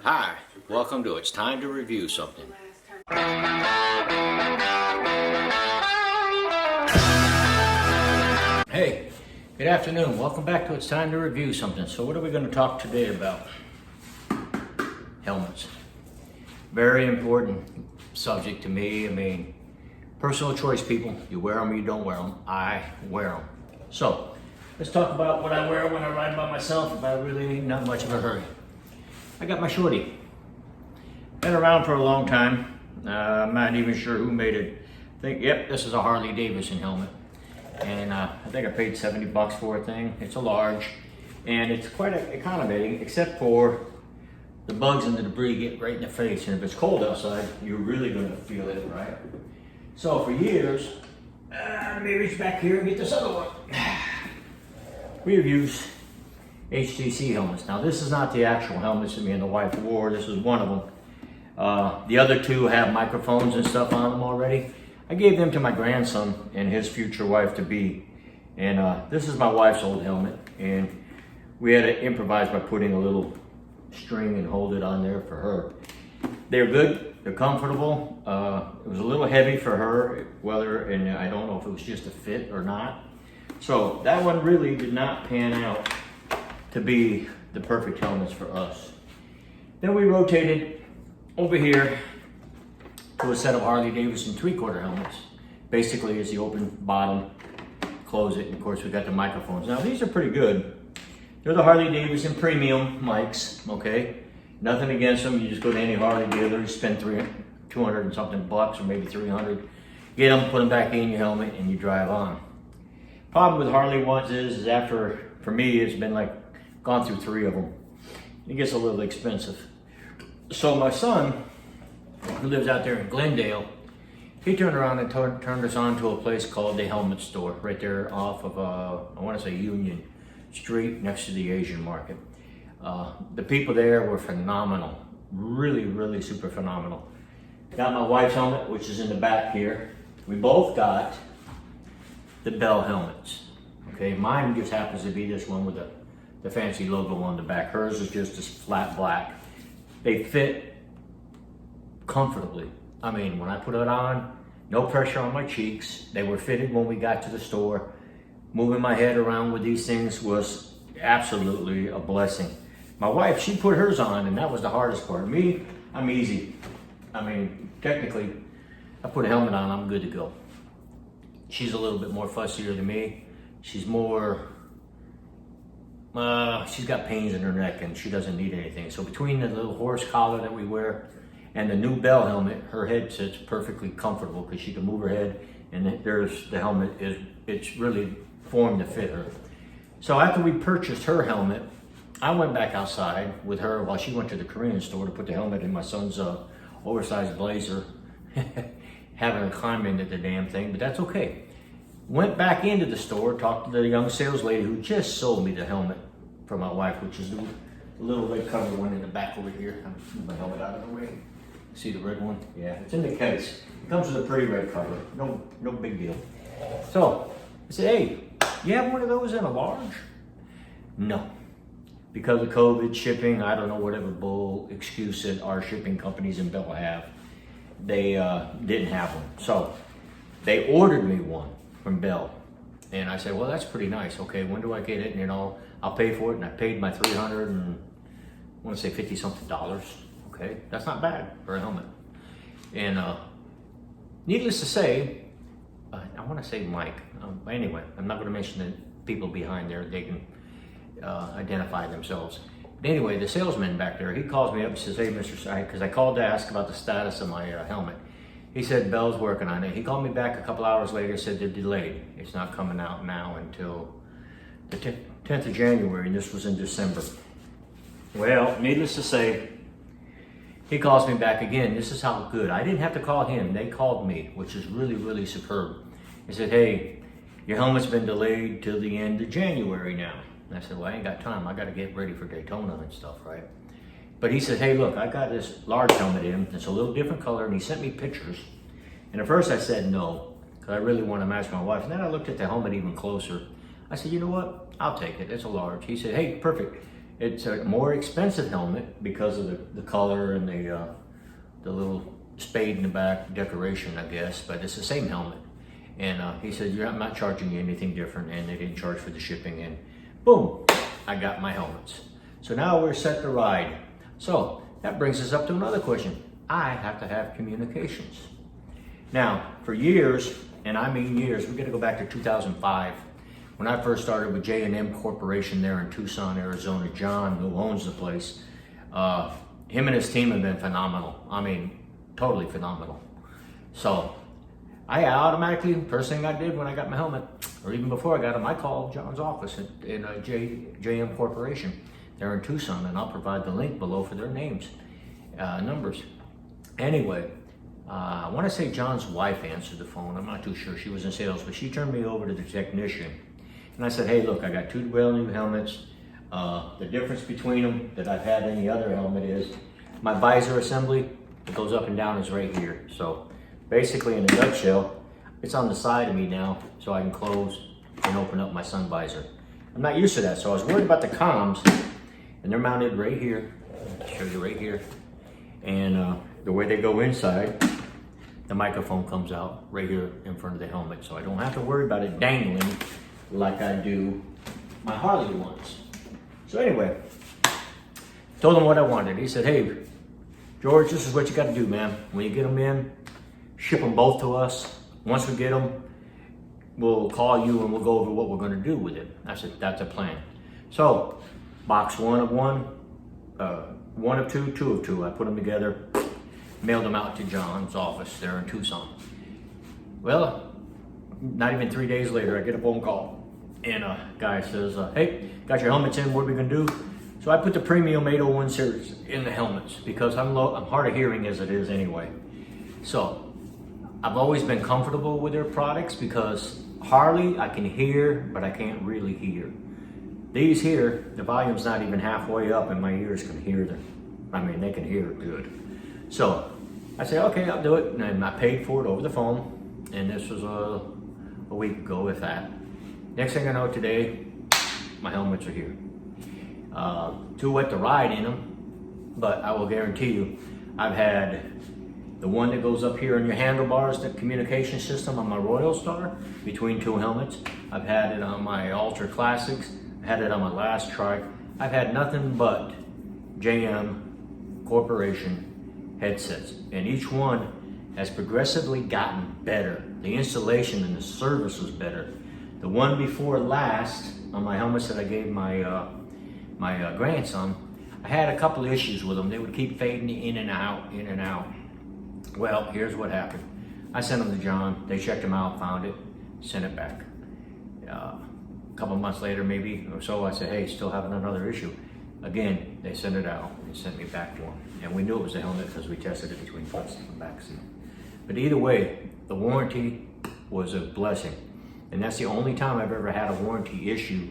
Hi, welcome to It's Time to Review Something. Hey, good afternoon. Welcome back to It's Time to Review Something. So what are we going to talk today about? Helmets. Very important subject to me. I mean, personal choice, people. You wear them or you don't wear them. I wear them. So let's talk about what I wear when I ride by myself if I'm really not much of a hurry. I got my shorty. Been around for a long time. I'm not even sure who made it. Yep, this is a Harley Davidson helmet. And I think I paid 70 bucks for a thing. It's a large. And it's quite accommodating, except for the bugs and the debris get right in the face. And if it's cold outside, you're really gonna feel it, right? So for years, let me reach back here and get this other one. We have used HTC helmets. Now this is not the actual helmets that me and the wife wore. This is one of them. The other two have microphones and stuff on them already. I gave them to my grandson and his future wife to be. And this is my wife's old helmet. And we had to improvise by putting a little string and hold it on there for her. They're good, they're comfortable. It was a little heavy for her, and I don't know if it was just a fit or not. So that one really did not pan out to be the perfect helmets for us. Then we rotated over here to a set of Harley Davidson 3/4 helmets. Basically, it's the open bottom, close it, and of course we got the microphones. Now these are pretty good. They're the Harley Davidson premium mics, okay? Nothing against them. You just go to any Harley dealer, you spend 200 and something bucks, or maybe 300. Get them, put them back in your helmet, and you drive on. Problem with Harley ones is after, for me, it's been like, gone through 3 of them. It gets a little expensive. So my son, who lives out there in Glendale, he turned around and turned us on to a place called the Helmet Store, right there off of, I want to say Union Street, next to the Asian market. The people there were phenomenal, really, really super phenomenal. Got my wife's helmet, which is in the back here. We both got the Bell helmets. Okay, mine just happens to be this one with the fancy logo on the back. Hers is just this flat black. They fit comfortably. I mean, when I put it on, no pressure on my cheeks. They were fitted when we got to the store. Moving my head around with these things was absolutely a blessing. My wife, she put hers on, and that was the hardest part. Me, I'm easy. I mean, technically, I put a helmet on, I'm good to go. She's a little bit more fussier than me. She's more, she's got pains in her neck and she doesn't need anything. So between the little horse collar that we wear and the new Bell helmet, her head sits perfectly comfortable because she can move her head, and there's the helmet, it's really formed to fit her. So after we purchased her helmet, I went back outside with her while she went to the Korean store to put the helmet in my son's oversized blazer. Having to climb into the damn thing, but that's okay. Went back into the store, talked to the young sales lady who just sold me the helmet for my wife, which is the little red cover one in the back over here. I'm moving my helmet out of the way. See the red one? Yeah, it's in the case. It comes with a pretty red cover. No big deal. So I said, hey, you have one of those in a large? No. Because of COVID, shipping, I don't know whatever bull excuse that our shipping companies in Bell have. They didn't have one. So they ordered me one from Bell. And I said, well, that's pretty nice. Okay, when do I get it? And, you know, I'll pay for it. And I paid my $300 and I want to say $50 something. Okay, that's not bad for a helmet. And needless to say, I want to say Mike. Anyway, I'm not going to mention the people behind there. They can identify themselves. But anyway, the salesman back there, he calls me up and says, hey, Mr. Sy, because I called to ask about the status of my helmet. He said, Bell's working on it. He called me back a couple hours later, said they're delayed. It's not coming out now until the 10th of January, and this was in December. Well, needless to say, he calls me back again. This is how good. I didn't have to call him. They called me, which is really, really superb. He said, hey, your helmet's been delayed till the end of January now. And I said, well, I ain't got time. I got to get ready for Daytona and stuff, right? But he said, hey, look, I got this large helmet in. It's a little different color, and he sent me pictures. And at first I said no, because I really want to match my wife. And then I looked at the helmet even closer. I said, you know what? I'll take it. It's a large. He said, hey, perfect. It's a more expensive helmet because of the color and the little spade in the back decoration, I guess, but it's the same helmet. And he said, I'm not charging you anything different, and they didn't charge for the shipping, and boom, I got my helmets. So now we're set to ride. So that brings us up to another question. I have to have communications. Now, for years, and I mean years, we're gonna go back to 2005, when I first started with JM Corporation there in Tucson, Arizona. John, who owns the place, him and his team have been phenomenal. I mean, totally phenomenal. So I automatically, first thing I did when I got my helmet, or even before I got him, I called John's office in JM Corporation there in Tucson, and I'll provide the link below for their names, numbers. Anyway, I want to say John's wife answered the phone. I'm not too sure. She was in sales, but she turned me over to the technician. And I said, hey, look, I got 2 brand new helmets. The difference between them that I've had any other helmet is my visor assembly that goes up and down is right here. So basically, in a nutshell, it's on the side of me now, so I can close and open up my sun visor. I'm not used to that, so I was worried about the comms, and they're mounted right here. I'll show you right here. And the way they go inside, the microphone comes out right here in front of the helmet, so I don't have to worry about it dangling like I do my Harley ones. So anyway, told him what I wanted. He said, hey, George, this is what you got to do, man. When you get them in, ship them both to us. Once we get them, we'll call you and we'll go over what we're going to do with it. I said, that's a plan. So, box 1 of 1, 1 of 2, 2 of 2. I put them together, mailed them out to John's office there in Tucson. Well, not even 3 days later, I get a phone call. And a guy says, hey, got your helmets in, what are we going to do? So I put the premium 801 series in the helmets because I'm hard of hearing as it is anyway. So I've always been comfortable with their products because Harley, I can hear, but I can't really hear. These here, the volume's not even halfway up and my ears can hear them. I mean, they can hear it good. So I say, okay, I'll do it. And I paid for it over the phone. And this was a week ago, if that. Next thing I know today, my helmets are here. Too wet to ride in them, but I will guarantee you, I've had the one that goes up here in your handlebars, the communication system on my Royal Star, between 2 helmets. I've had it on my Ultra Classics. I've had it on my last trike. I've had nothing but JM Corporation headsets, and each one has progressively gotten better. The installation and the service was better. The one before last, on my helmets that I gave my grandson, I had a couple of issues with them. They would keep fading in and out, in and out. Well, here's what happened. I sent them to John. They checked them out, found it, sent it back. A couple of months later, maybe or so, I said, hey, still having another issue. Again, they sent it out and sent me back to them. And we knew it was the helmet because we tested it between front and back seat. But either way, the warranty was a blessing. And that's the only time I've ever had a warranty issue.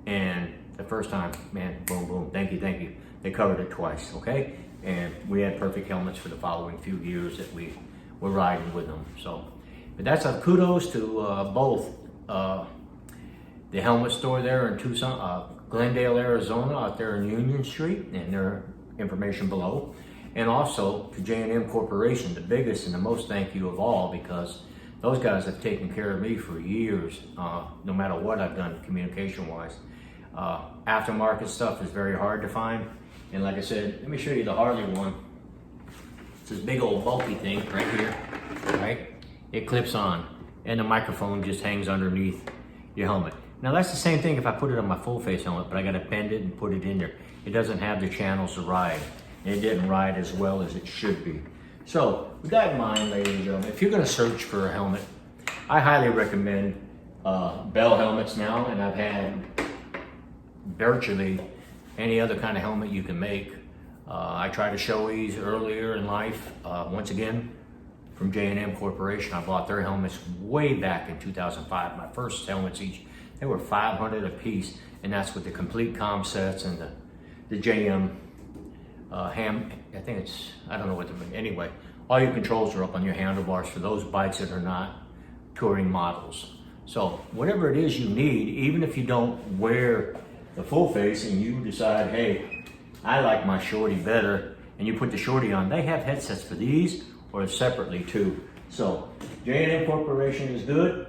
And the first time, man, boom, boom, thank you, thank you. They covered it twice, okay? And we had perfect helmets for the following few years that we were riding with them. So, but that's a kudos to both the helmet store there in Tucson, Glendale, Arizona, out there in Union Street, and their information below. And also to JM Corporation, the biggest and the most thank you of all, because those guys have taken care of me for years, no matter what I've done communication-wise. Aftermarket stuff is very hard to find. And like I said, let me show you the Harley one. It's this big old bulky thing right here, right? It clips on, and the microphone just hangs underneath your helmet. Now that's the same thing if I put it on my full face helmet, but I gotta bend it and put it in there. It doesn't have the channels to ride, and it didn't ride as well as it should be. So with that in mind, ladies and gentlemen, if you're gonna search for a helmet, I highly recommend Bell helmets now, and I've had virtually any other kind of helmet you can make. I tried to show these earlier in life. Once again, from JM Corporation, I bought their helmets way back in 2005. My first helmets each, they were $500 a piece, and that's with the complete comm sets and the JM I think it's, I don't know what the, anyway, all your controls are up on your handlebars for those bikes that are not touring models. So whatever it is you need, even if you don't wear the full face and you decide, hey, I like my shorty better, and you put the shorty on, they have headsets for these or separately too. So JM Corporation is good.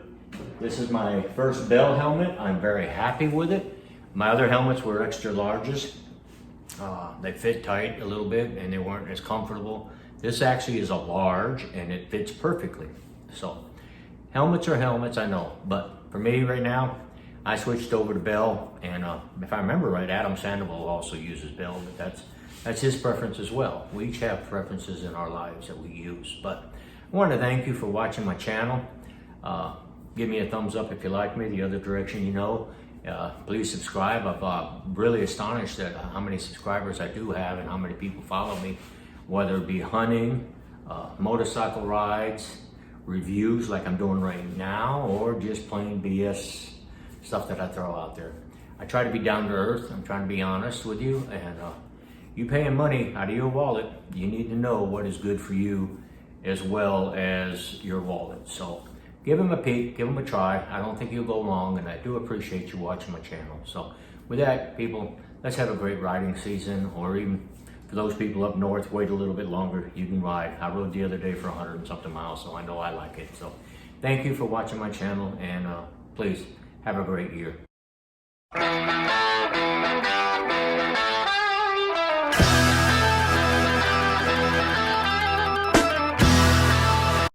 This is my first Bell helmet. I'm very happy with it. My other helmets were extra larges. They fit tight a little bit and they weren't as comfortable. This actually is a large and it fits perfectly. So helmets are helmets, I know, but for me right now, I switched over to Bell, and if I remember right, Adam Sandoval also uses Bell, but that's his preference as well. We each have preferences in our lives that we use. But I want to thank you for watching my channel. Give me a thumbs up if you like me, the other direction you know. Please subscribe. I'm really astonished at how many subscribers I do have and how many people follow me, whether it be hunting, motorcycle rides, reviews like I'm doing right now, or just plain BS stuff that I throw out there. I try to be down to earth. I'm trying to be honest with you, and you paying money out of your wallet, you need to know what is good for you as well as your wallet. So give them a peek, give them a try. I don't think you'll go wrong, and I do appreciate you watching my channel. So with that, people, let's have a great riding season, or even for those people up north, wait a little bit longer, you can ride. I rode the other day for 100 and something miles, so I know I like it. So thank you for watching my channel, and please have a great year.